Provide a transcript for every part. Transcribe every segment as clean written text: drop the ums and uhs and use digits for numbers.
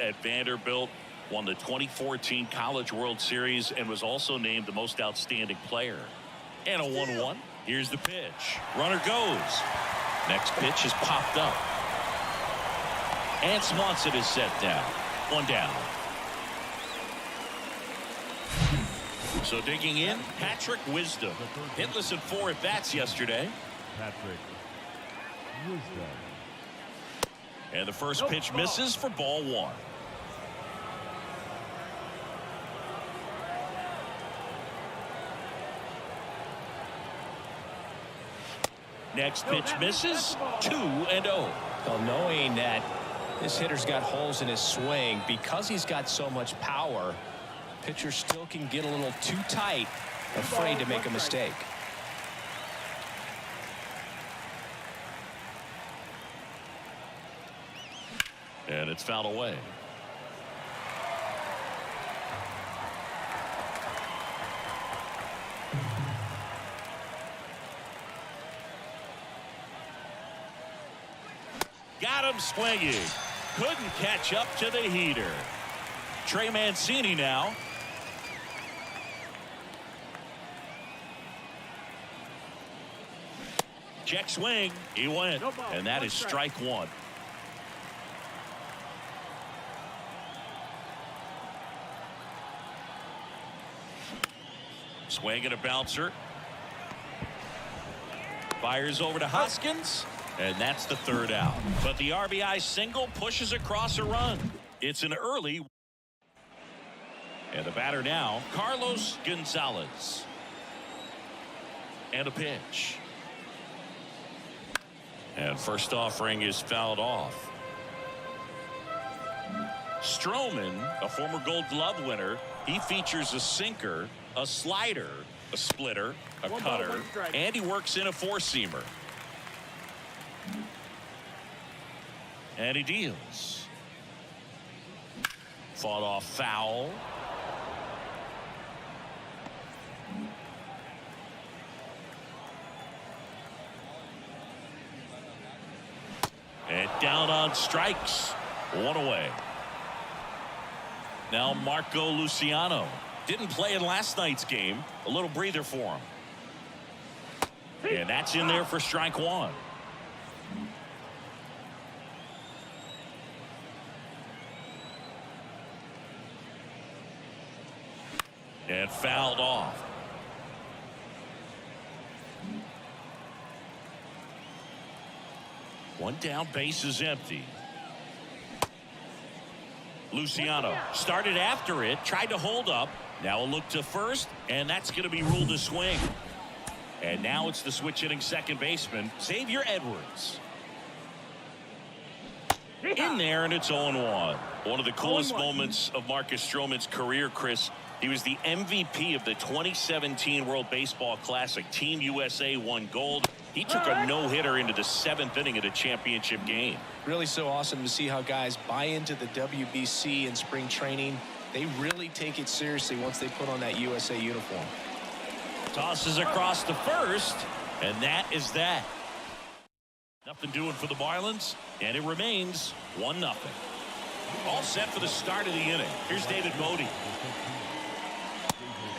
At Vanderbilt, won the 2014 College World Series and was also named the most outstanding player. And a 1-1. Here's the pitch. Runner goes. Next pitch is popped up. And Swanson is set down. One down. So digging in, Patrick Wisdom. Hitless in 4 at-bats yesterday. Patrick Wisdom. And the first pitch misses for ball 1. Next pitch misses. 2-0. Well, knowing that this hitter's got holes in his swing, because he's got so much power, pitcher still can get a little too tight, afraid to make a mistake. And it's fouled away. Got him swinging. Couldn't catch up to the heater. Trey Mancini now. Check swing. He went. And that is strike 1. Swing and a bouncer. Fires over to Hoskins. And that's the 3rd out. But the RBI single pushes across a run. It's an early. And the batter now, Carlos Gonzalez. And a pitch. And first offering is fouled off. Stroman, a former Gold Glove winner, he features a sinker, a slider, a splitter, a cutter, and he works in a 4-seamer. And he deals. Fought off foul. And down on strikes. 1 away. Now Marco Luciano. Didn't play in last night's game. A little breather for him. And that's in there for strike 1. And fouled off. One down, base is empty. Luciano started after it, tried to hold up. Now a look to first, and that's going to be ruled a swing. And now it's the switch hitting second baseman, Xavier Edwards. In there, and it's 0-1. One of the coolest moments of Marcus Stroman's career, Chris. He was the MVP of the 2017 World Baseball Classic. Team USA won gold. He took a no-hitter into the 7th inning of the championship game. Really so awesome to see how guys buy into the WBC in spring training. They really take it seriously once they put on that USA uniform. Tosses across to first, and that is that. Nothing doing for the Marlins, and it remains 1-0. All set for the start of the inning. Here's David Moody.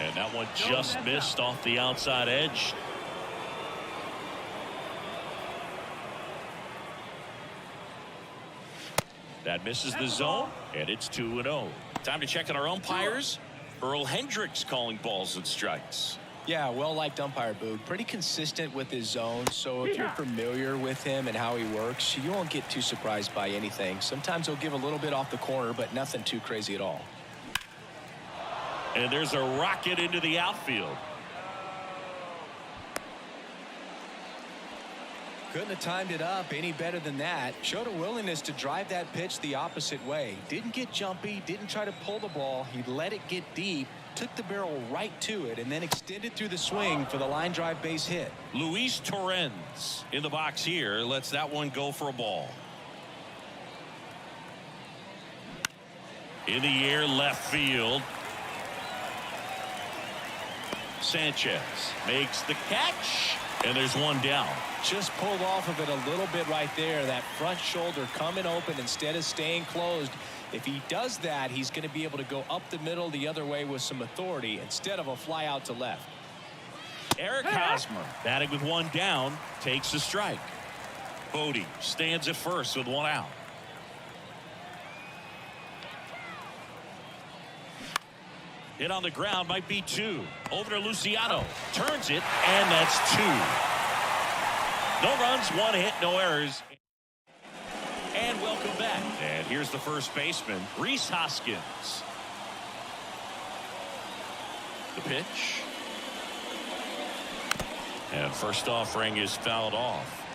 And that one just missed off the outside edge. That misses the zone, and it's 2-0. Time to check on our umpires. Earl Hendricks calling balls and strikes. Yeah, well-liked umpire, Boog. Pretty consistent with his zone, so if you're familiar with him and how he works, you won't get too surprised by anything. Sometimes he'll give a little bit off the corner, but nothing too crazy at all. And there's a rocket into the outfield. Couldn't have timed it up any better than that. Showed a willingness to drive that pitch the opposite way. Didn't get jumpy, didn't try to pull the ball. He let it get deep, took the barrel right to it, and then extended through the swing for the line drive base hit. Luis Torrens in the box here. Lets that one go for a ball. In the air, left field. Sanchez makes the catch, And there's one down. Just pulled off of it a little bit right there. That front shoulder coming open instead of staying closed. If he does that, he's going to be able to go up the middle the other way with some authority instead of a fly out to left. Eric Hosmer, batting with one down, takes the strike. Bodie stands at first with one out. Hit on the ground, might be two. Over to Luciano. Turns it, and that's two. No runs, one hit, no errors. And welcome back. And here's the first baseman, Rhys Hoskins. The pitch. And first offering is fouled off.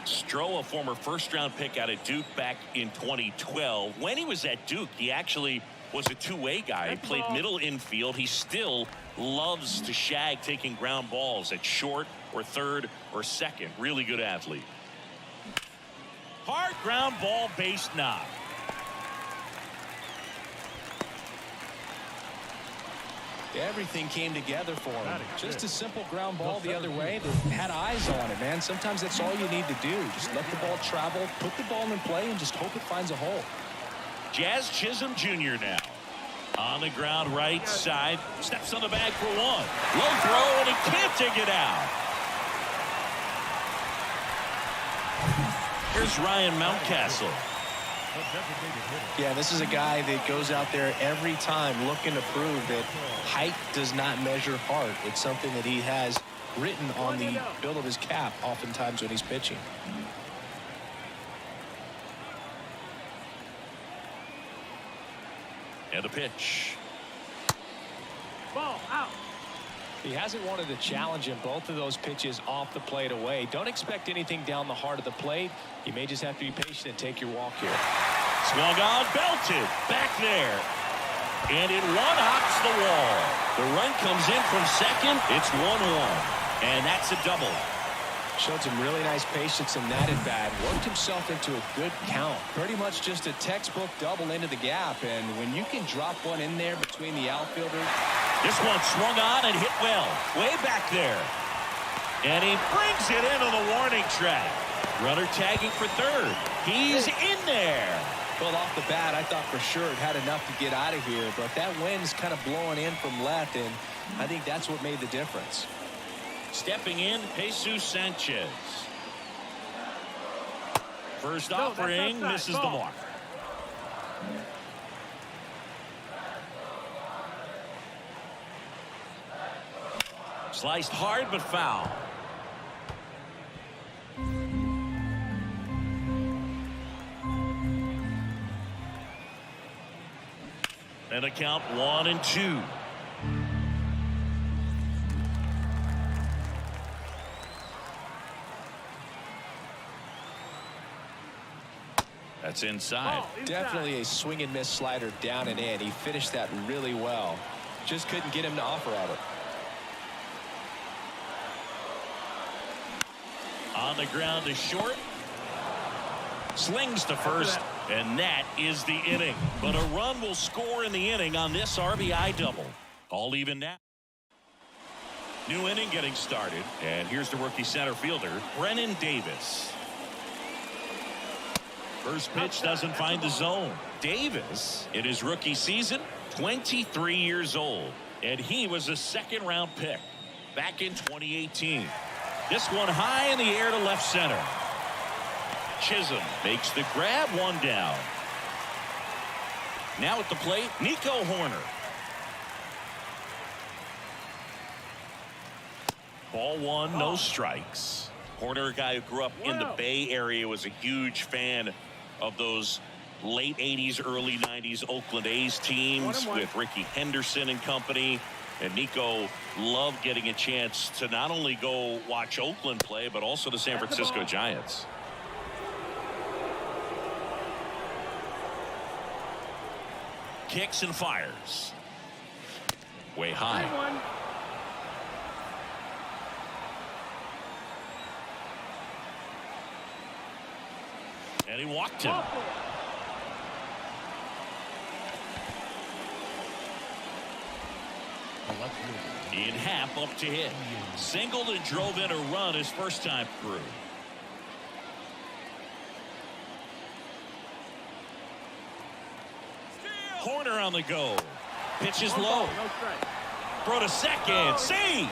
Stroh, a former first-round pick out of Duke back in 2012. When he was at Duke, he actually was a two-way guy. He played middle infield. He still loves to shag taking ground balls at short or third or second. Really good athlete. Hard ground ball, base knock. Everything came together for him. Just a simple ground ball the other way that had eyes on it, man. Sometimes that's all you need to do. Just let the ball travel, put the ball in play, and just hope it finds a hole. Jazz Chisholm Jr. now. On the ground right side. Steps on the bag for one. Low throw, and he can't take it out. Here's Ryan Mountcastle. Yeah, this is a guy that goes out there every time looking to prove that height does not measure heart. It's something that he has written on the bill of his cap oftentimes when he's pitching. And the pitch. Ball out. He hasn't wanted to challenge him both of those pitches off the plate away. Don't expect anything down the heart of the plate. You may just have to be patient and take your walk here. Swung on, belted, back there. And it one-hops the wall. The run comes in from second. It's 1-1. And that's a double. Showed some really nice patience in that at bat. Worked himself into a good count. Pretty much just a textbook double into the gap. And when you can drop one in there between the outfielders. This one swung on and hit well. Way back there. And he brings it into the warning track. Runner tagging for third. He's in there. Well, off the bat, I thought for sure it had enough to get out of here. But that wind's kind of blowing in from left. And I think that's what made the difference. Stepping in, Jesus Sanchez. First offering misses the mark. Sliced hard but foul. And a count 1-2. That's inside. Definitely a swing and miss slider down and in. He finished that really well. Just couldn't get him to offer at it. On the ground to short. Slings to first. And that is the inning. But a run will score in the inning on this RBI double. All even now. New inning getting started. And here's the rookie center fielder, Brennan Davis. First pitch doesn't find the zone. Davis, in his rookie season, 23 years old. And he was a second-round pick back in 2018. This one high in the air to left center. Chisholm makes the grab, one down. Now at the plate, Nico Hoerner. Ball one, no strikes. Hoerner, a guy who grew up in the Bay Area, was a huge fan of those late 80s, early 90s Oakland A's teams with Ricky Henderson and company. And Nico loved getting a chance to not only go watch Oakland play, but also the San Francisco Giants. Kicks and fires. Way high. And he walked him. Ian Happ up to hit. Singled and drove in a run his first time through. Horner on the go. Pitch is low. Throw to second. Save.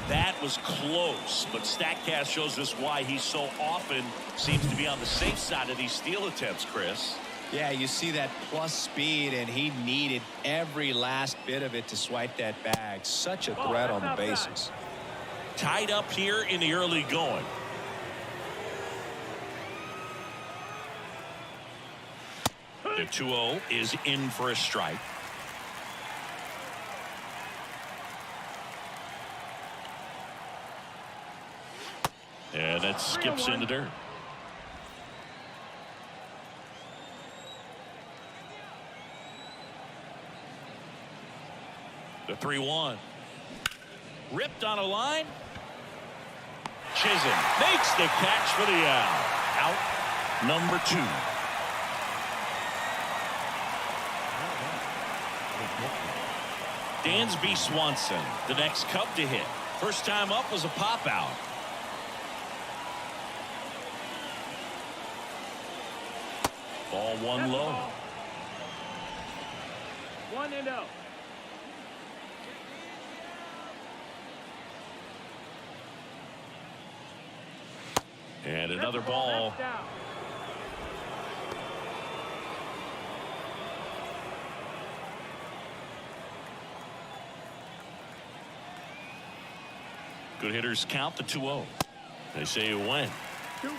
That was close, but StatCast shows us why he so often seems to be on the safe side of these steal attempts, Chris. Yeah, you see that plus speed, and he needed every last bit of it to swipe that bag. Such a threat on the bases. Tied up here in the early going. The 2-0 is in for a strike. And that skips into dirt. The 3-1. Ripped on a line. Chisholm makes the catch for the out. Out number 2. Dansby Swanson, the next Cub to hit. First time up was a pop out. Ball 1 low. 1-0. And another ball. Good hitters count the 2-0. They say you win. 2-1.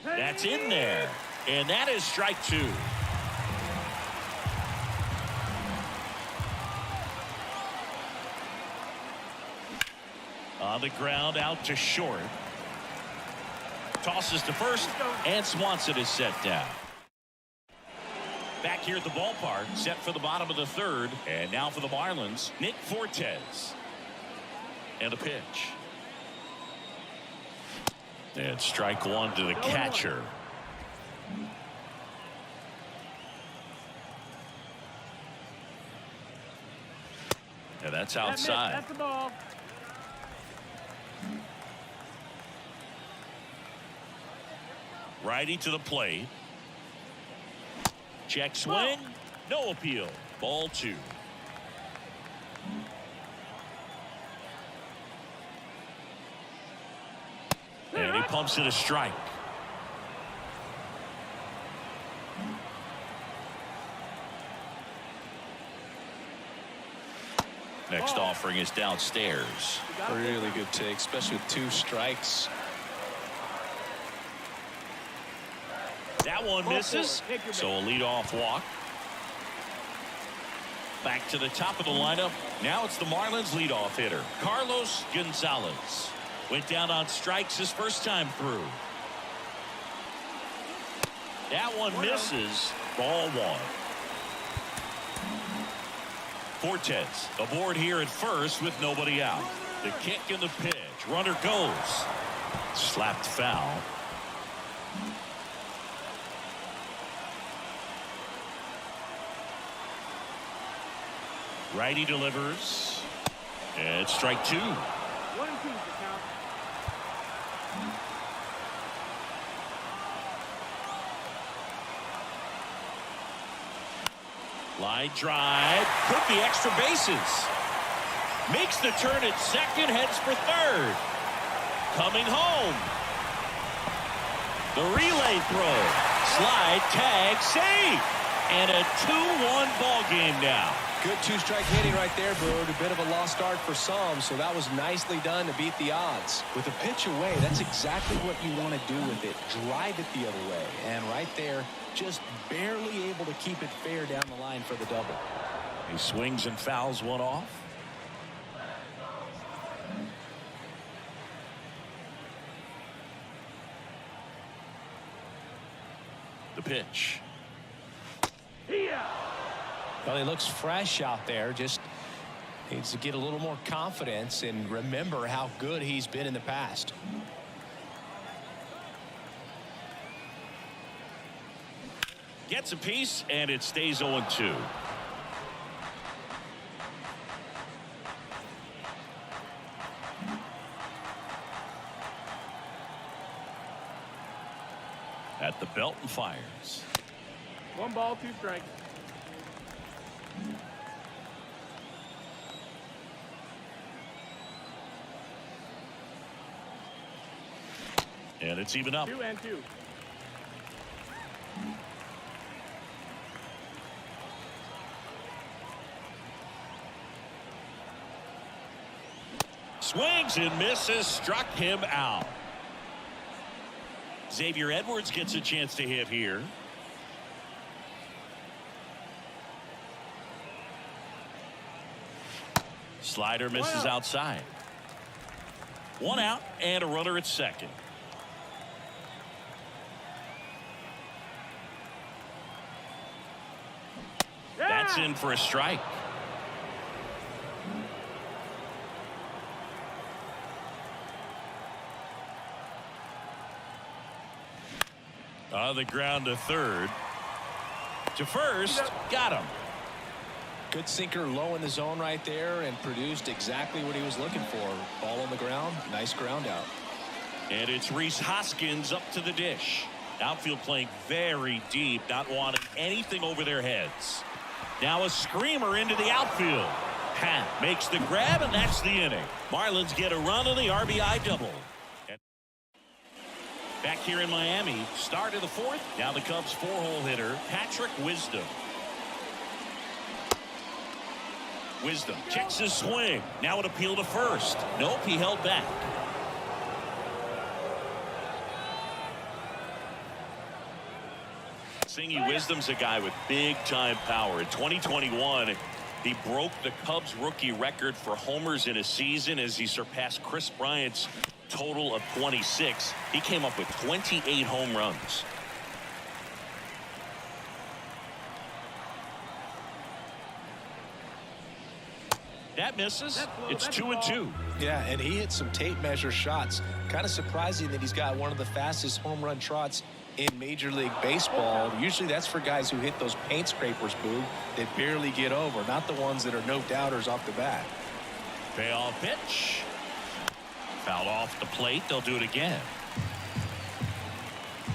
That's in there. And that is strike 2. On the ground out to short. Tosses to first, and Swanson is set down. Back here at the ballpark, set for the bottom of the 3rd, and now for the Marlins, Nick Fortes. And a pitch. And strike 1 to the catcher. And that's outside. That's the ball. Righty to the plate. Check swing. No appeal. Ball 2. And he pumps it a strike. Next offering is downstairs. Really good take, especially with 2 strikes. That one misses, so a leadoff walk. Back to the top of the lineup. Now it's the Marlins leadoff hitter, Carlos Gonzalez. Went down on strikes his first time through. That one misses. Ball 1. Fortes aboard here at first with nobody out. The kick and the pitch. Runner goes. Slapped foul. Righty delivers. And strike 2. 1-2 the count. Line drive. Could be extra bases. Makes the turn at second. Heads for third. Coming home. The relay throw. Slide, tag, save. And a 2-1 ball game now. Good 2-strike hitting right there, Brewer. A bit of a lost start for some, so that was nicely done to beat the odds. With a pitch away, that's exactly what you want to do with it. Drive it the other way. And right there, just barely able to keep it fair down the line for the double. He swings and fouls one off. The pitch. Well, he looks fresh out there. Just Needs to get a little more confidence and remember how good he's been in the past. Gets a piece, and it stays 0-2. At the belt and fires. 1 ball, 2 strikes. And it's even up. 2-2. Swings and misses, struck him out. Xavier Edwards gets a chance to hit here. Slider misses outside. 1 out and a runner at second. That's in for a strike. On the ground to third. To first. Got him. Good sinker low in the zone right there and produced exactly what he was looking for. Ball on the ground. Nice ground out. And it's Rhys Hoskins up to the dish. Outfield playing very deep, not wanting anything over their heads. Now a screamer into the outfield. Happ makes the grab, and that's the inning. Marlins get a run on the RBI double. Back here in Miami, start of the 4th. Now the Cubs 4-hole hitter, Patrick Wisdom. Wisdom checks his swing. Now an appeal to first. Nope, he held back. Singy Wisdom's a guy with big-time power. In 2021, he broke the Cubs rookie record for homers in a season as he surpassed Chris Bryant's total of 26. He came up with 28 home runs. That misses. It's 2-2. Yeah, and he hit some tape measure shots. Kind of surprising that he's got one of the fastest home run trots in Major League Baseball. Usually that's for guys who hit those paint scrapers, Boo, that barely get over, not the ones that are no doubters off the bat. Payoff pitch. Fouled off the plate. They'll do it again.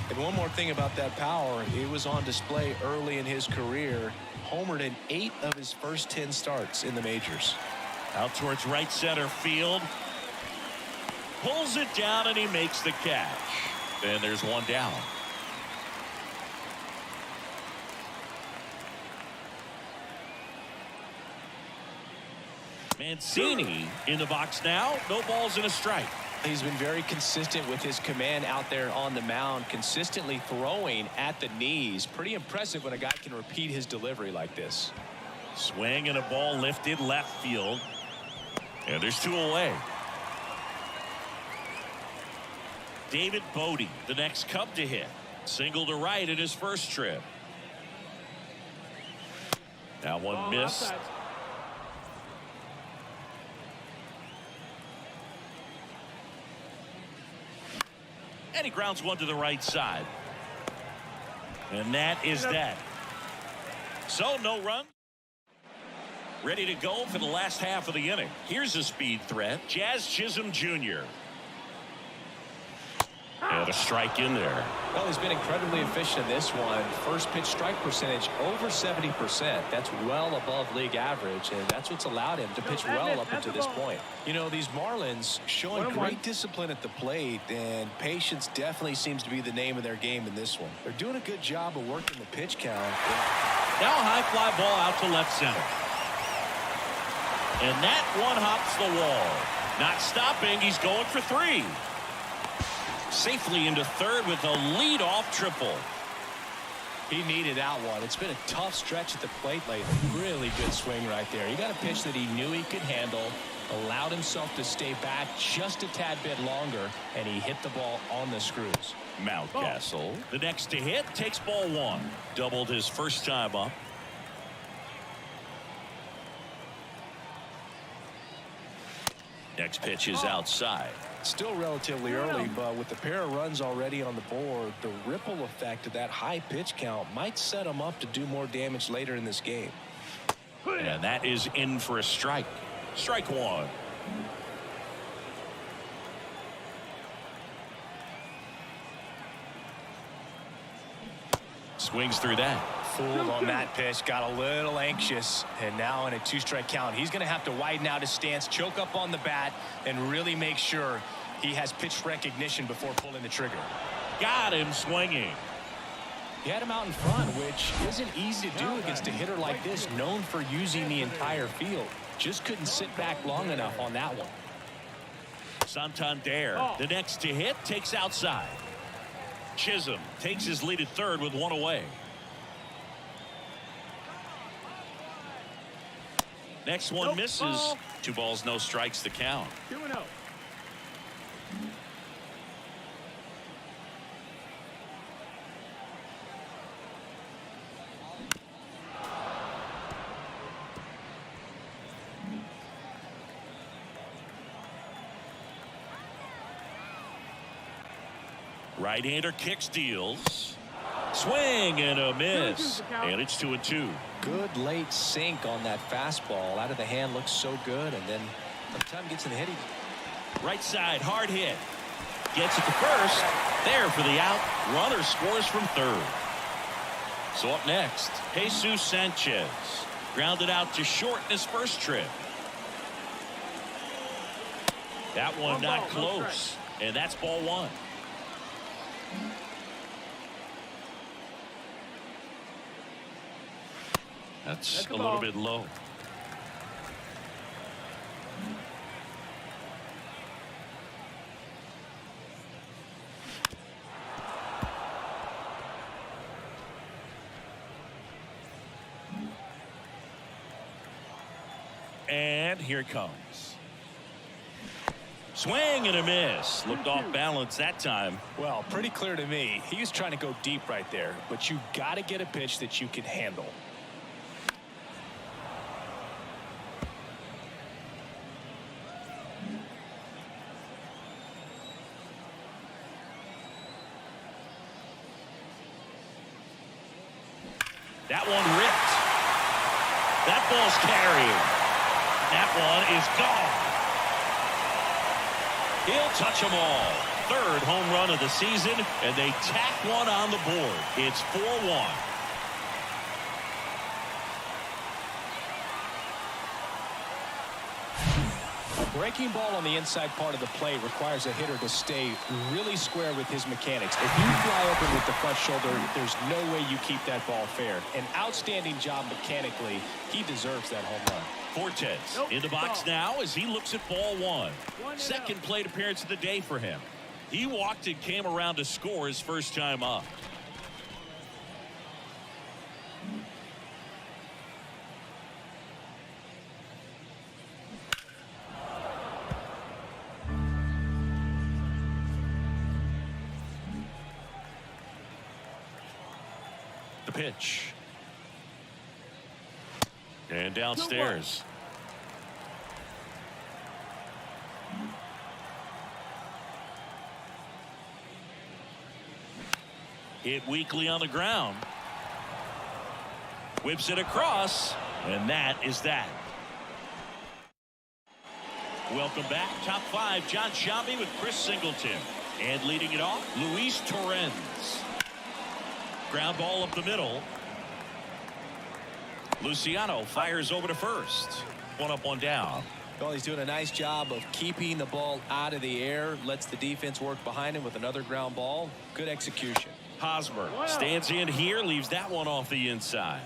And one more thing about that power, it was on display early in his career. Homered in 8 of his first 10 starts in the majors. Out towards right center field. Pulls it down and he makes the catch. And there's one down. Mancini in the box now. No balls and a strike. He's been very consistent with his command out there on the mound, consistently throwing at the knees. Pretty impressive when a guy can repeat his delivery like this. Swing and a ball lifted left field. And there's 2 away. David Bodie, the next Cub to hit. Single to right in his first trip. Now one missed. Outside. And he grounds one to the right side. And that is that. So no run. Ready to go for the last half of the inning. Here's a speed threat. Jazz Chisholm Jr. And a strike in there. Well, he's been incredibly efficient in this one. First pitch strike percentage over 70%. That's well above league average, and that's what's allowed him to pitch well up until this point. You know, these Marlins showing great discipline at the plate, and patience definitely seems to be the name of their game in this one. They're doing a good job of working the pitch count. Now a high fly ball out to left center. And that one hops the wall. Not stopping. He's going for 3. Safely into third with a leadoff triple. He needed that one. It's been a tough stretch at the plate lately. Really good swing right there. He got a pitch that he knew he could handle, allowed himself to stay back just a tad bit longer, and he hit the ball on the screws. Mountcastle, the next to hit, takes ball 1. Doubled his first time up. Next pitch is outside. Still relatively early, but with the pair of runs already on the board, the ripple effect of that high pitch count might set him up to do more damage later in this game. And that is in for a strike. Strike one. Swings through that. Fooled on that pitch, got a little anxious, and now in a 2-strike count, he's going to have to widen out his stance, choke up on the bat, and really make sure he has pitch recognition before pulling the trigger. Got him swinging. He had him out in front, which isn't easy to do against a hitter like this, known for using the entire field. Just couldn't sit back long enough on that one. Santander, the next to hit, takes outside. Chisholm takes his lead at third with one away. Next one misses. 2 balls, no strikes to count. 2-0. Right-hander kicks, deals. Swing and a miss. And it's 2-2. Good late sink on that fastball. Out of the hand, looks so good, and then by the time he gets in the hit, Right side, hard hit. Gets it to first. There for the out. Runner scores from third. So up next, Jesus Sanchez. Grounded out to short in his first trip. That one not close. And that's ball one. That's a little bit low. And here it comes. Swing and a miss. Looked off balance that time. well, pretty clear to me. He was trying to go deep right there, but you got to get a pitch that you can handle. That one ripped. That ball's carried. That one is gone. He'll touch them all. Third home run of the season, and they tack one on the board. It's 4-1. A breaking ball on the inside part of the plate requires a hitter to stay really square with his mechanics. If you fly open with the front shoulder, there's no way you keep that ball fair. An outstanding job mechanically. He deserves that home run. Fortes in the box now as he looks at ball one. Second plate appearance of the day for him. He walked and came around to score his first time up. The pitch. And downstairs. Hit weakly on the ground. Whips it across. And that is that. Welcome back. Top 5, Jon Sciambi with Chris Singleton. And leading it off, Luis Torrens. Ground ball up the middle. Luciano fires over to first. One up, one down. Well, he's doing a nice job of keeping the ball out of the air. Lets the defense work behind him with another ground ball. Good execution. Hosmer stands in here, leaves that one off the inside.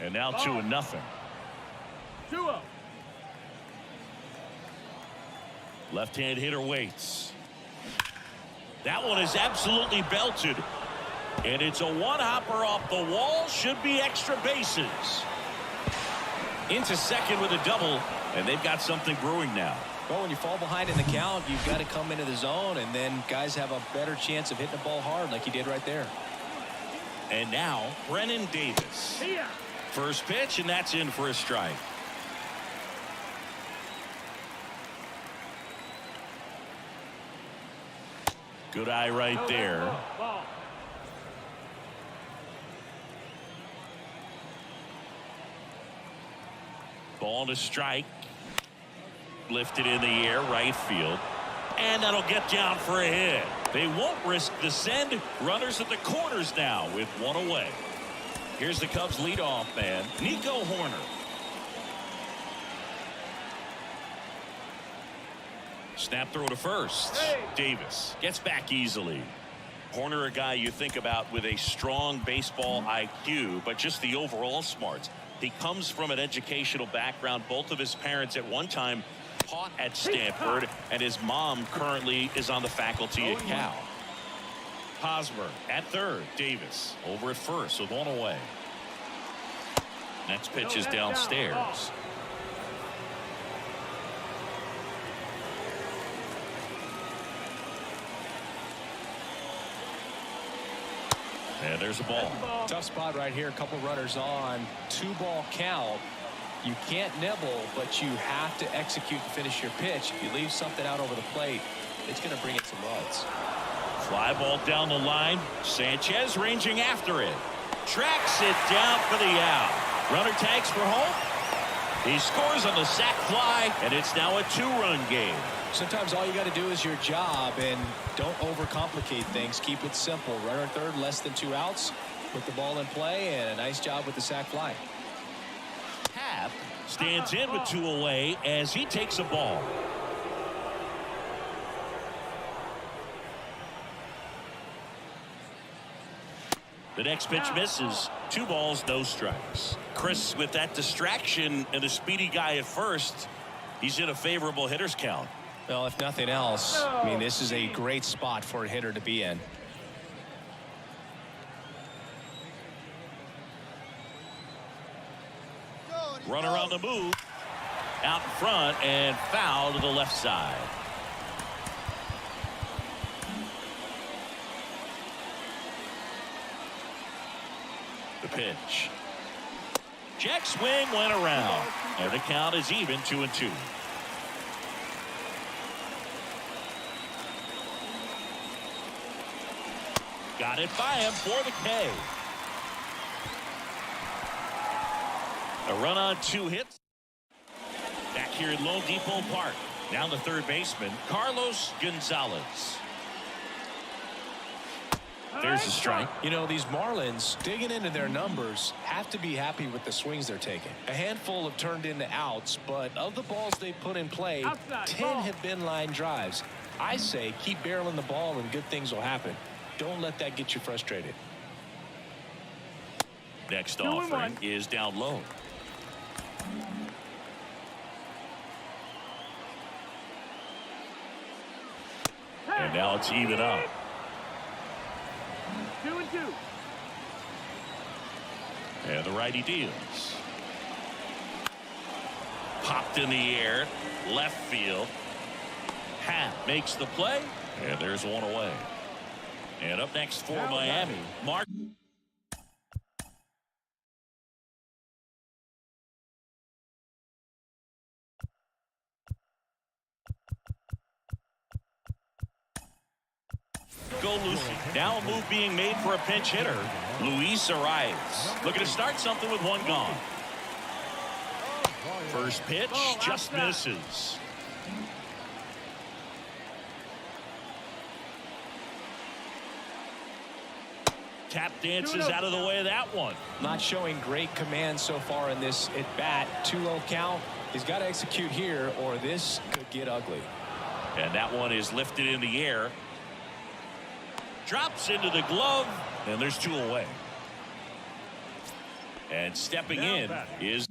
And now 2-0. 2-0. Left-hand hitter waits. That one is absolutely belted. And it's a one-hopper off the wall. Should be extra bases. Into second with a double. And they've got something brewing now. Well, when you fall behind in the count, you've got to come into the zone, and then guys have a better chance of hitting the ball hard like he did right there. And now, Brennan Davis. First pitch, and that's in for a strike. Good eye right there. Ball. Ball to strike. Lifted in the air, right field. And that'll get down for a hit. They won't risk the send. Runners at the corners now with one away. Here's the Cubs leadoff man, Nico Hoerner. Snap throw to first. Hey. Davis gets back easily. Hoerner, a guy you think about with a strong baseball IQ, but just the overall smarts. He comes from an educational background. Both of his parents at one time taught at Stanford, and his mom currently is on the faculty at Cal. Hosmer at third. Davis over at first with one away. Next pitch is downstairs. And there's a ball. Tough spot right here. A couple runners on. 2-ball count. You can't nibble, but you have to execute and finish your pitch. If you leave something out over the plate, it's going to bring in some runs. Fly ball down the line. Sanchez ranging after it. Tracks it down for the out. Runner tags for home. He scores on the sac fly, and it's now a 2-run game. Sometimes all you got to do is your job, and don't overcomplicate things. Keep it simple. Runner third, less than 2 outs. Put the ball in play, and a nice job with the sac fly. Happ stands in with 2 away as he takes a ball. The next pitch misses. 2 balls, no strikes. Chris, with that distraction and a speedy guy at first, he's in a favorable hitter's count. Well, if nothing else, I mean, this is a great spot for a hitter to be in. Runner on the move. Out in front and foul to the left side. The pitch. Check swing went around. And the count is even 2-2. Got it by him for the K. A run on 2 hits. Back here at Lone Depot Park. Down the third baseman, Carlos Gonzalez. There's a strike. You know, these Marlins, digging into their numbers, have to be happy with the swings they're taking. A handful have turned into outs, but of the balls they put in play, Outside 10 ball. have been line drives. I say keep barreling the ball and good things will happen. Don't let that get you frustrated. Next 2-1. offering is down low. And now it's even up. 2-2. And the righty deals. Popped in the air. Left field. Happ makes the play. And there's one away. And up next for Miami, Mark. Go Lucy. Now a move being made for a pinch hitter. Luis Arias looking to start something with 1 gone. First pitch just misses. Tap dances out of the way of that one. Not showing great command so far in this at bat. 2-0 count. He's got to execute here or this could get ugly. And that one is lifted in the air. Drops into the glove, and there's 2 away. And stepping in is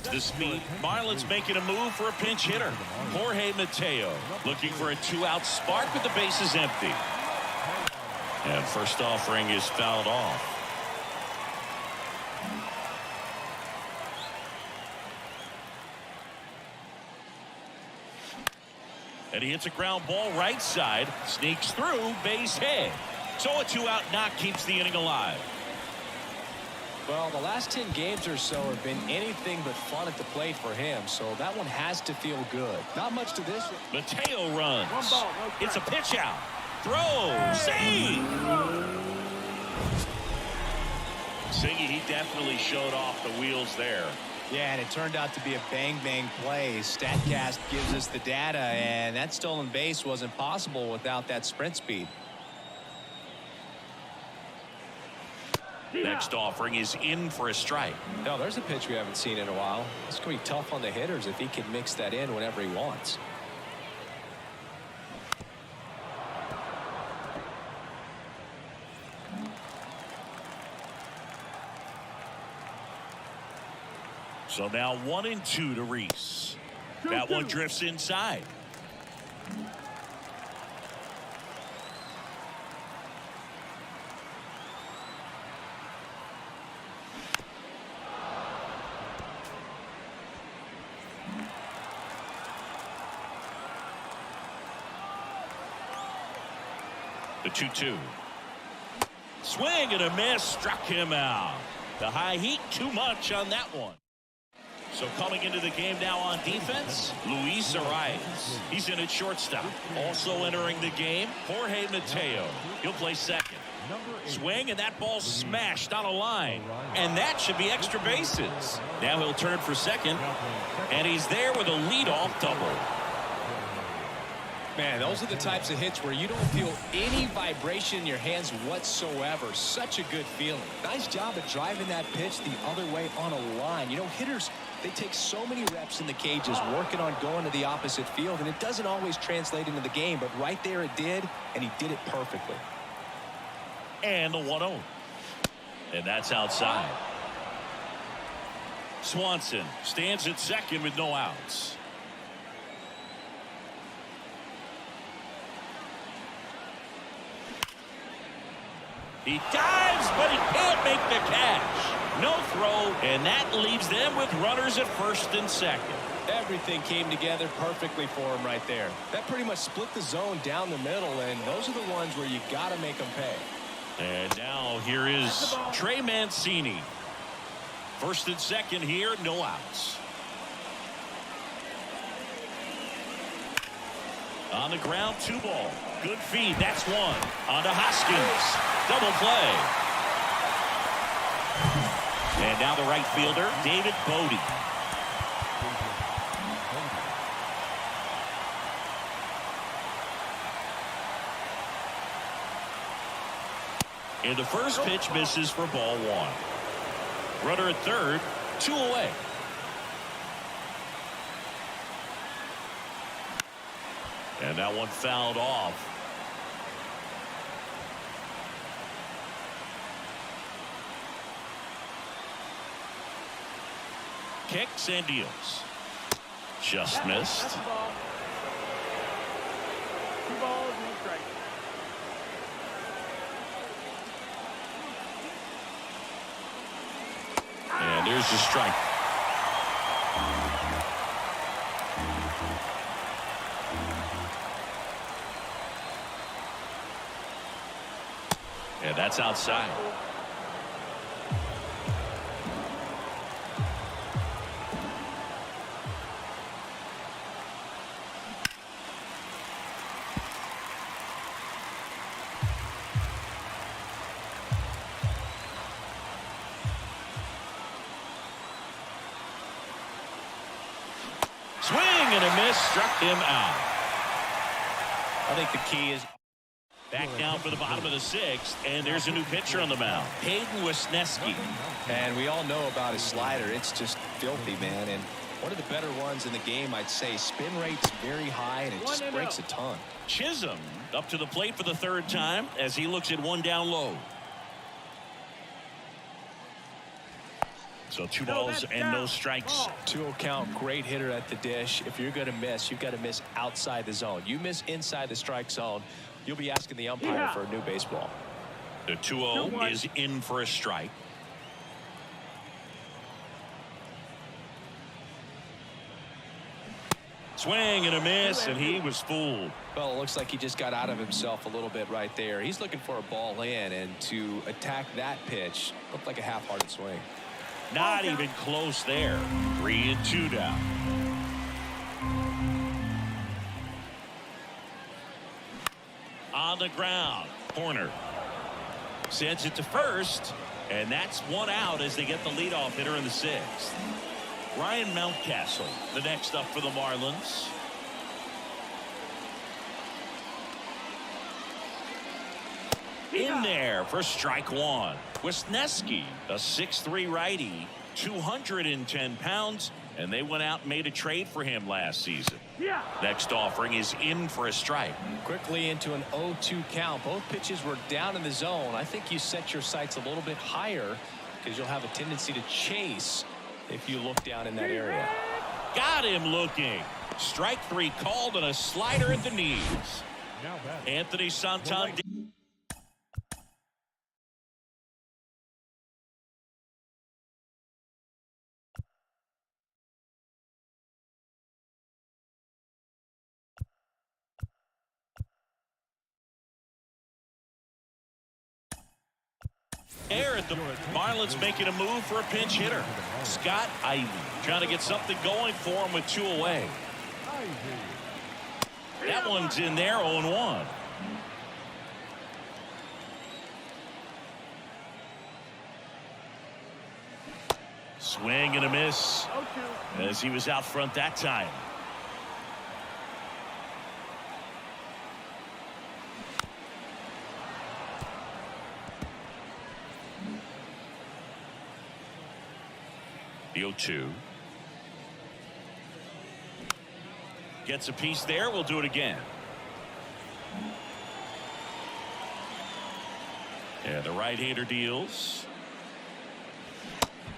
the speed. Marlins making a move for a pinch hitter. Jorge Mateo looking for a 2-out spark with the bases empty. And first offering is fouled off. And he hits a ground ball right side, sneaks through, base hit. So a 2-out knock keeps the inning alive. Well, the last 10 games or so have been anything but fun at the plate for him, so that one has to feel good. Not much to this. Mateo runs. One ball, no strike. It's a pitch out. Throw. Save. Siggy, he definitely showed off the wheels there. Yeah, and it turned out to be a bang-bang play. StatCast gives us the data, and that stolen base wasn't possible without that sprint speed. Next offering is in for a strike. No, there's a pitch we haven't seen in a while. It's going to be tough on the hitters if he can mix that in whenever he wants. So now 1-2 to Reese. That one drifts inside. The 2-2. Swing and a miss, struck him out. The high heat, too much on that one. So coming into the game now on defense, Luis Arias. He's in at shortstop. Also entering the game, Jorge Mateo. He'll play second. Swing, and that ball smashed on a line. And that should be extra bases. Now he'll turn for second, and he's there with a leadoff double. Man, those are the types of hits where you don't feel any vibration in your hands whatsoever. Such a good feeling. Nice job of driving that pitch the other way on a line. You know, hitters, they take so many reps in the cages working on going to the opposite field, and it doesn't always translate into the game, but right there it did, and he did it perfectly. And the 1-0. And that's outside. Swanson stands at second with no outs. He dives, but he can't make the catch. No throw, and that leaves them with runners at first and second. Everything came together perfectly for him right there. That pretty much split the zone down the middle, and those are the ones where you got to make them pay. And now here is Trey Mancini. First and second here, no outs. On the ground, 2 ball. Good feed, that's one. On to Hoskins. Double play. And now the right fielder, David Bodie. And the first pitch misses for ball 1. Runner at third, 2 away. And that one fouled off. Kicks and deals. Just missed. That's the ball. 2 balls, no strike. And there's the strike. And that's outside. Swing and a miss, struck him out. I think the key is Back down for the bottom of the 6th, and there's a new pitcher on the mound, Hayden Wesneski. And we all know about his slider. It's just filthy, man. And one of the better ones in the game, I'd say. Spin rate's very high, and it just breaks a ton. Chisholm up to the plate for the 3rd time as he looks at 1 down low. So 2 balls and no strikes. 2-0 count, great hitter at the dish. If you're going to miss, you've got to miss outside the zone. You miss inside the strike zone, you'll be asking the umpire for a new baseball. The 2-0 is in for a strike. Swing and a miss, and he was fooled. Well, it looks like he just got out of himself a little bit right there. He's looking for a ball in, and to attack that pitch looked like a half-hearted swing. Not even close there. 3-2 down. On the ground, Horner sends it to first, and that's one out as they get the leadoff hitter in the sixth. Ryan Mountcastle, the next up for the Marlins. In there for strike one. Wisniewski, a 6'3" righty, 210 pounds, and they went out and made a trade for him last season. Next offering is in for a strike. Quickly into an 0-2 count. Both pitches were down in the zone. I think you set your sights a little bit higher because you'll have a tendency to chase if you look down in that area. Got him looking. Strike three called and a slider at the knees. Now back. Anthony Santander. There at the Marlins making a move for a pinch hitter. Scott Ivy trying to get something going for him with 2 away. That one's in there, 0-1. Swing and a miss as he was out front that time. The 0-2. Gets a piece there. We'll do it again. And the right-hander deals.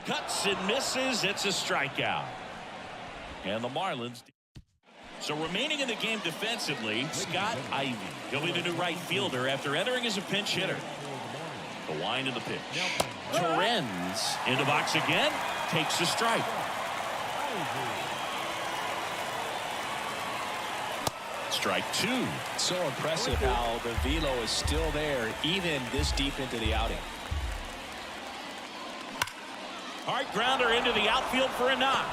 Cuts and misses. It's a strikeout. And the Marlins. So remaining in the game defensively, Scott Ivy. He'll be the new right fielder after entering as a pinch hitter. The wind of the pitch. Torrens in the box again. Takes the strike. Strike two. So impressive how the velo is still there even this deep into the outing. Hard grounder into the outfield for a knock.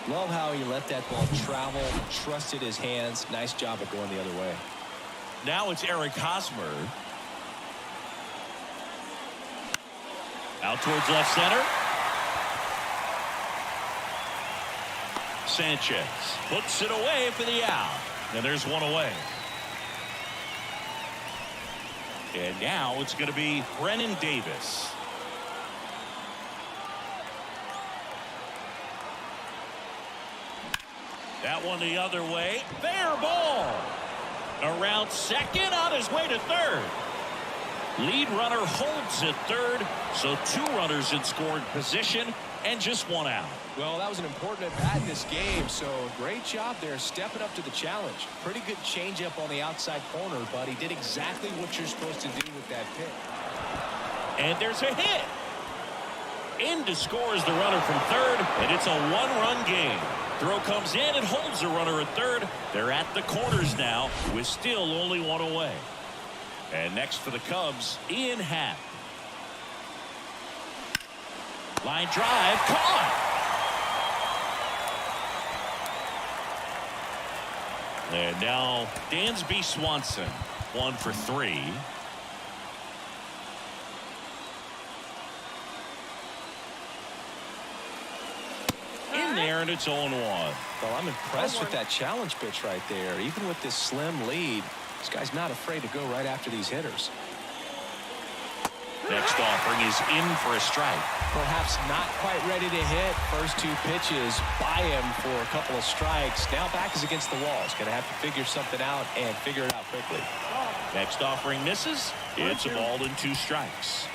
Love how he let that ball travel, trusted his hands. Nice job of going the other way. Now it's Eric Hosmer. Out towards left center. Sanchez puts it away for the out. And there's one away. And now it's going to be Brennan Davis. That one the other way. Fair ball. Around second, on his way to third. Lead runner holds at third, so 2 runners in scoring position and just 1 out. Well, that was an important at-bat in this game, so great job there stepping up to the challenge. Pretty good changeup on the outside corner, but he did exactly what you're supposed to do with that pitch. And there's a hit. In to score is the runner from third, and it's a 1-run game. Throw comes in and holds the runner at third. They're at the corners now with still only 1 away. And next for the Cubs, Ian Happ. Line drive, caught. And now Dansby Swanson, 1 for 3. In there, and it's 0-1. Well, I'm impressed with that challenge pitch right there. Even with this slim lead, this guy's not afraid to go right after these hitters. Next offering is in for a strike. Perhaps not quite ready to hit. First 2 pitches by him for a couple of strikes. Now back is against the wall. He's going to have to figure something out and figure it out quickly. Next offering misses. It's a ball and 2 strikes.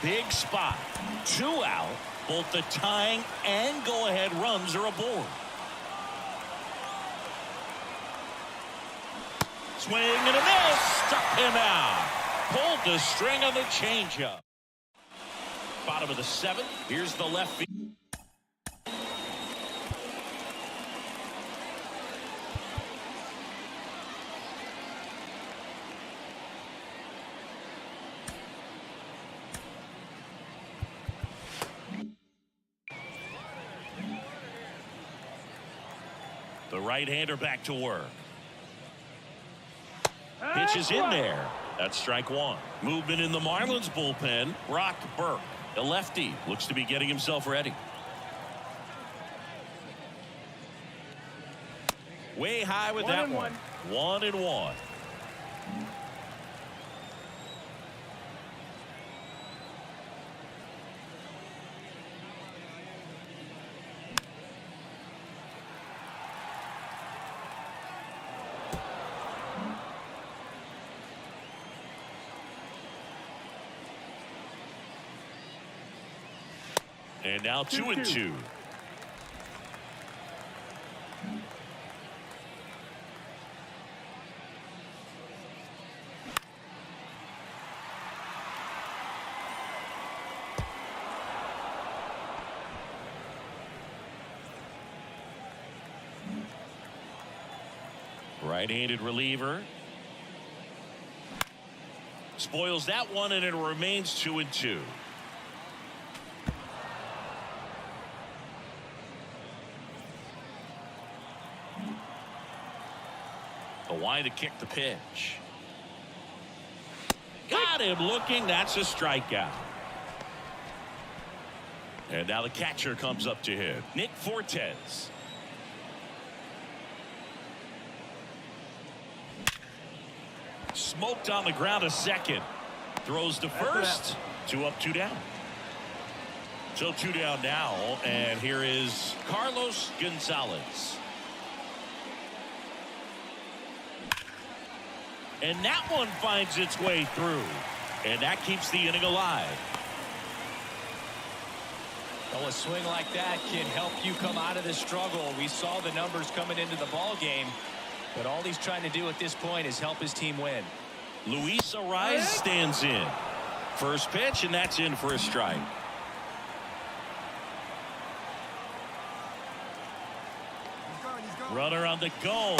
Big spot. 2 out. Both the tying and go-ahead runs are aboard. Swing and a miss. Struck him out. Pulled the string on the changeup. Bottom of the 7th. Here's the left field. The right-hander back to work. Pitch is in there. That's strike one. Movement in the Marlins bullpen. Brock Burke, a lefty, looks to be getting himself ready. Way high with that one. 1-1. And now 2-2. Right-handed reliever. Spoils that one, and it remains 2-2. The wind to kick the pitch. Got him looking. That's a strikeout. And now the catcher comes up to him. Nick Fortes. Smoked on the ground a second. Throws to first. 2 up, 2 down. So 2 down now. And here is Carlos Gonzalez. And that one finds its way through. And that keeps the inning alive. Well, a swing like that can help you come out of the struggle. We saw the numbers coming into the ball game, but all he's trying to do at this point is help his team win. Luis Arraez stands in. First pitch, and that's in for a strike. Runner on the go.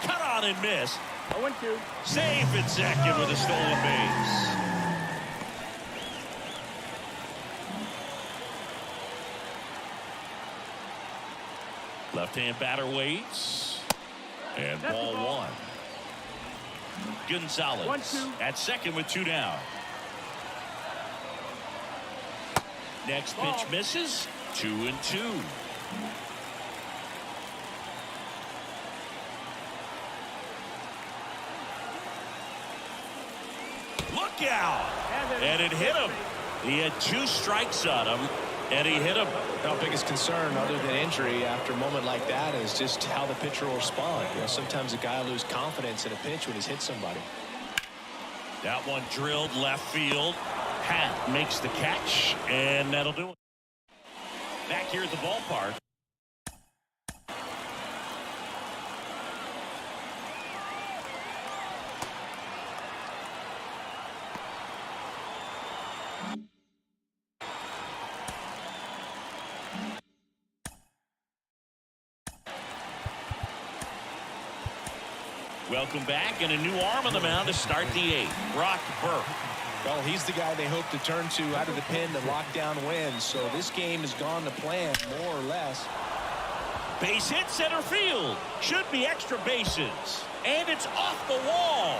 Cut on and miss. 0-2. Safe at second with a stolen base. Left-hand batter waits. And ball one. Gonzalez 1-2. at second with 2 down. Next pitch misses. 2-2. Look out! And it hit him. He had 2 strikes on him, and he hit him. Our biggest concern, other than injury, after a moment like that, is just how the pitcher will respond. You know, sometimes a guy will lose confidence in a pitch when he's hit somebody. That one drilled left field. Pat makes the catch, and that'll do it. Back here at the ballpark. Welcome back, and a new arm on the mound to start the 8th. Brock Burke. Well, he's the guy they hope to turn to out of the pen to lock down wins. So this game has gone to plan, more or less. Base hit center field. Should be extra bases. And it's off the wall.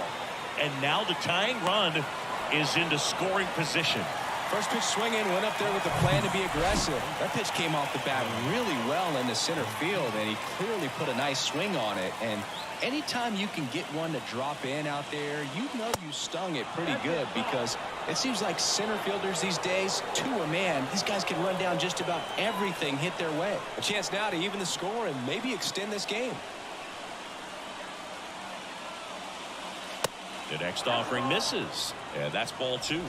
And now the tying run is into scoring position. First pitch swinging, went up there with a plan to be aggressive. That pitch came off the bat really well into center field, and he clearly put a nice swing on it. And anytime you can get one to drop in out there, you know you stung it pretty good, because it seems like center fielders these days, to a man, these guys can run down just about everything hit their way. A chance now to even the score and maybe extend this game. The next offering misses, and that's ball 2.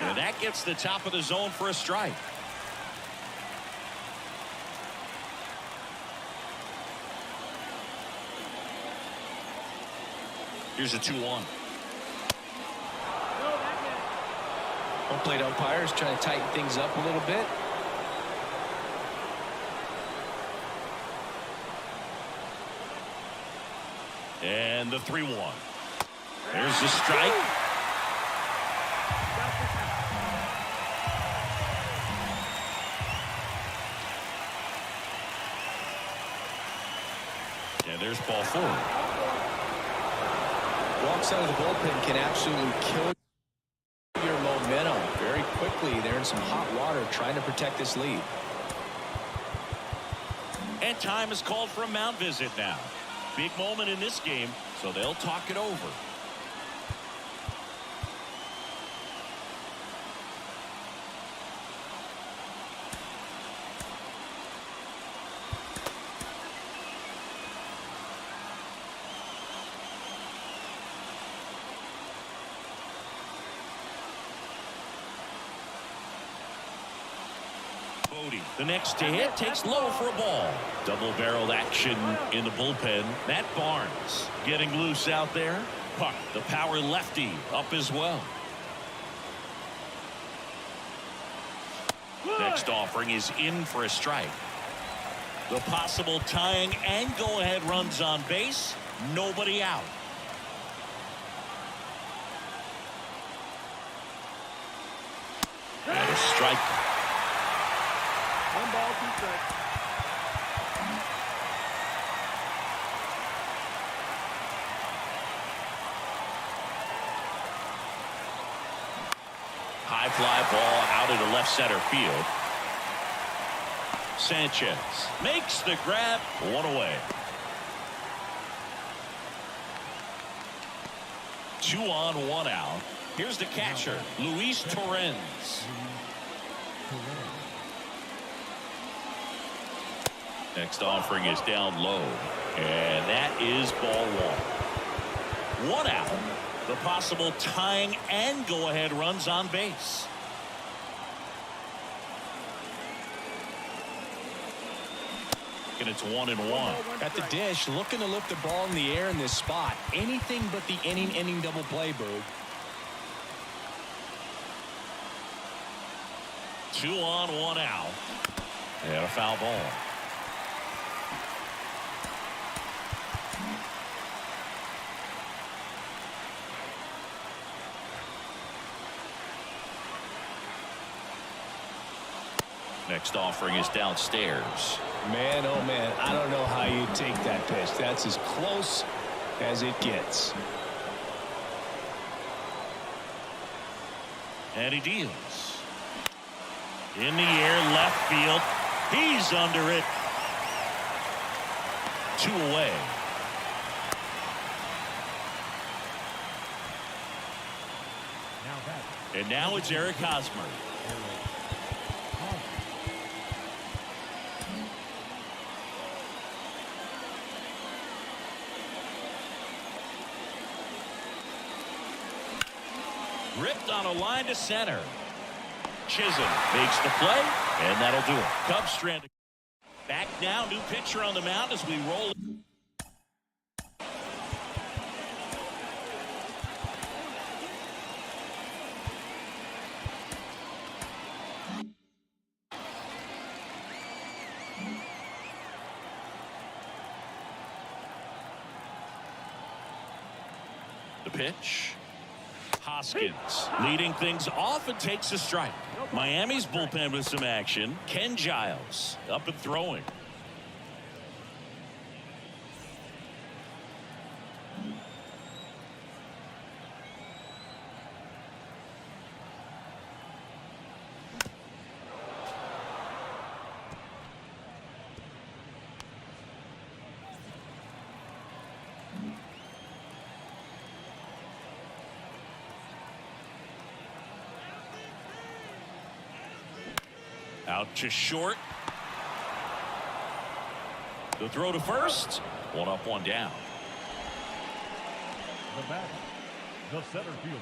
And that gets the top of the zone for a strike. Here's a 2-1. Home plate umpires trying to tighten things up a little bit. And the 3-1. There's the strike. And there's ball forward. Walks out of the bullpen can absolutely kill your momentum very quickly. They're in some hot water trying to protect this lead. And time is called for a mound visit now. Big moment in this game, so they'll talk it over. The next to hit takes low for a ball. Double-barreled action in the bullpen. Matt Barnes getting loose out there. Puck, the power lefty, up as well. Next offering is in for a strike. The possible tying and go-ahead runs on base. Nobody out. And a strike. 1 ball, 2 strikes. High fly ball out into left center field. Sanchez makes the grab. 1 away. 2 on, 1 out. Here's the catcher, Luis Torrens. Next offering is down low, and that is ball 1. 1 out. The possible tying and go-ahead runs on base. And it's 1-1. At the dish, looking to lift the ball in the air in this spot. Anything but the inning double play, Boog. 2 on, 1 out. And a foul ball. Next offering is downstairs. Man, oh man, I don't know how you take that pitch. That's as close as it gets. And he deals. In the air, left field. He's under it. 2 away. And now it's Eric Hosmer. Ripped on a line to center. Chisholm makes the play, and that'll do it. Cubs stranded. Back now, new pitcher on the mound as we roll. The pitch. Hoskins leading things off and takes a strike. Miami's bullpen with some action. Ken Giles up and throwing. Out to short. The throw to first. 1 up, 1 down. The batter, the center fielder,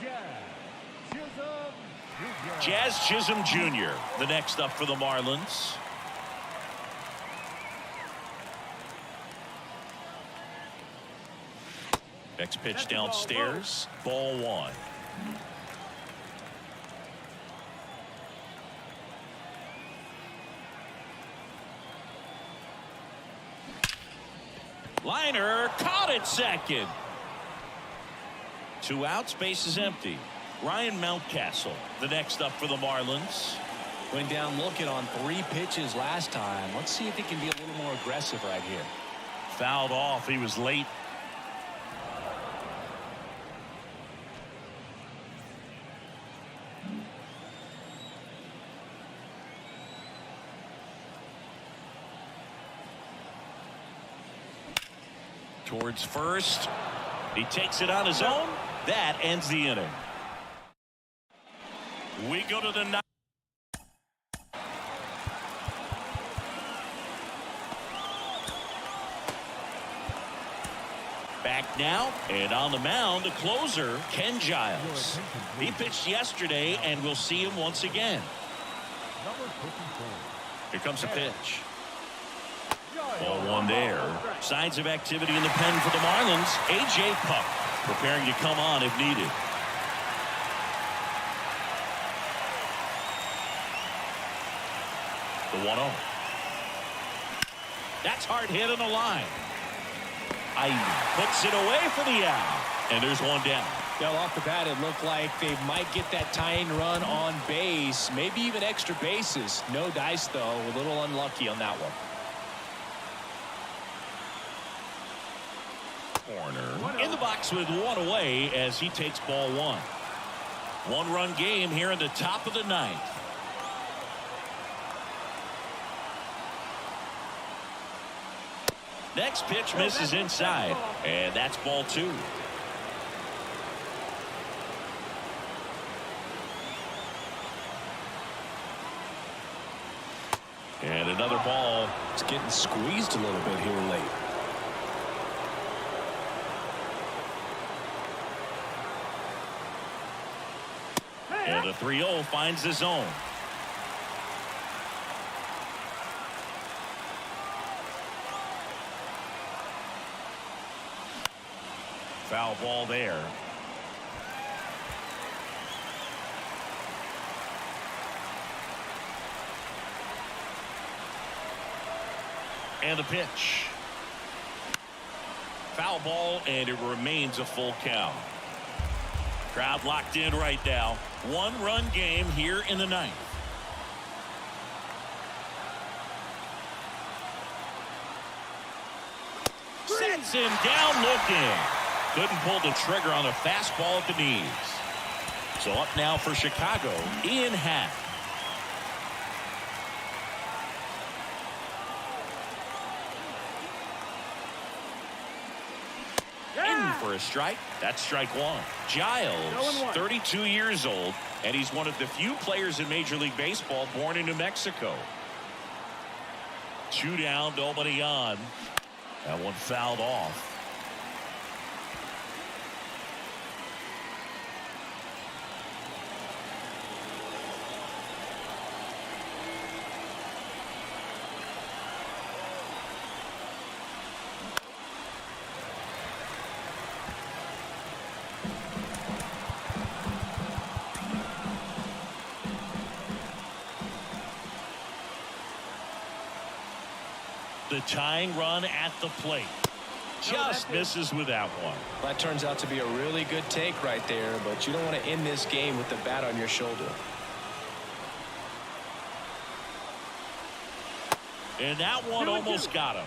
Jazz Chisholm Jr. Jazz Chisholm Jr. the next up for the Marlins. Next pitch downstairs. Ball 1. Liner caught at second. 2 outs, base is empty. Ryan Mountcastle the next up for the Marlins. Went down looking on 3 pitches last time. Let's see if he can be a little more aggressive right here. fouled off. He was late. Towards first. He takes it on his own. That ends the inning. We go to the ninth. Back now, and on the mound, the closer, Ken Giles. He pitched yesterday, and we'll see him once again. Number 54. Here comes the pitch. Ball one there. Signs of activity in the pen for the Marlins. A.J. Puk preparing to come on if needed. The 1-0. That's hard hit on the line. Puts it away for the out. And there's one down. Well, off the bat, it looked like they might get that tying run on base, maybe even extra bases. No dice, though. A little unlucky on that one. Corner in the box with one away as he takes ball one. One-run game here in the top of the ninth. Next pitch misses inside, and that's ball two. And another ball. It's getting squeezed a little bit here late. And the 3-0 finds the zone. Foul ball there. And the pitch. Foul ball, and it remains a full count. Crowd locked in right now. One-run game here in the ninth. Sets him down looking. Couldn't pull the trigger on a fastball at the knees. So up now for Chicago, Ian Happ. In for a strike. That's strike one. Giles, 32 years old, and he's one of the few players in Major League Baseball born in New Mexico. Two down, nobody on. That one fouled off. The tying run at the plate. Just misses with that one. That turns out to be a really good take right there, but you don't want to end this game with the bat on your shoulder. And that one almost got him.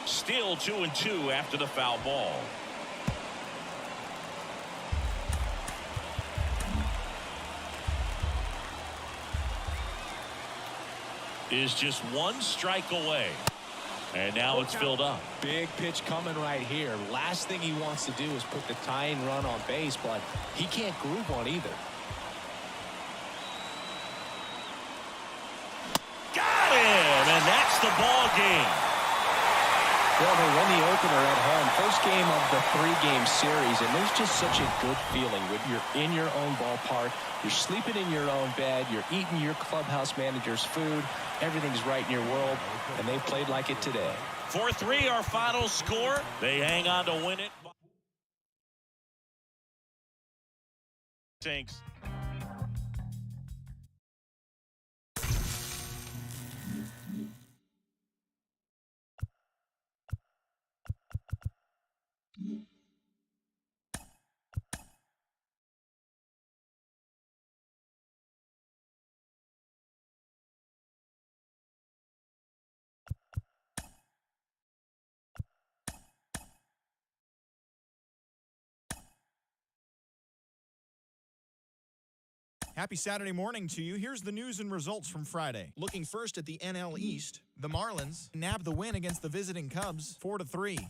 Still 2-2 after the foul ball. Is just one strike away. And now it's filled up. Big pitch coming right here. Last thing he wants to do is put the tying run on base, but he can't groove one either. Got him, and that's the ball game. Well, they win the opener at home. First game of the three-game series, and there's just such a good feeling when you're in your own ballpark. You're sleeping in your own bed. You're eating your clubhouse manager's food. Everything's right in your world, and they played like it today. 4-3 our final score. They hang on to win it. Thanks. Happy Saturday morning to you. Here's the news and results from Friday. Looking first at the NL East, the Marlins nabbed the win against the visiting Cubs 4-3.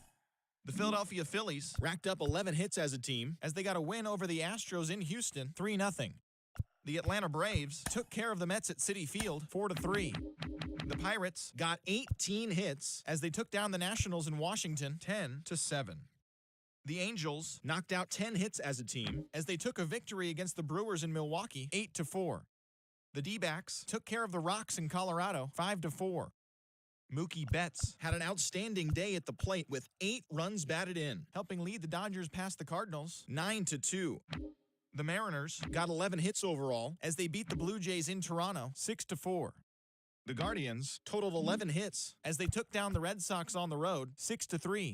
The Philadelphia Phillies racked up 11 hits as a team as they got a win over the Astros in Houston 3-0. The Atlanta Braves took care of the Mets at Citi Field 4-3. The Pirates got 18 hits as they took down the Nationals in Washington 10-7. The Angels knocked out 10 hits as a team as they took a victory against the Brewers in Milwaukee 8-4. The D-backs took care of the Rocks in Colorado 5-4. Mookie Betts had an outstanding day at the plate with 8 runs batted in, helping lead the Dodgers past the Cardinals 9-2. The Mariners got 11 hits overall as they beat the Blue Jays in Toronto 6-4. The Guardians totaled 11 hits as they took down the Red Sox on the road 6-3.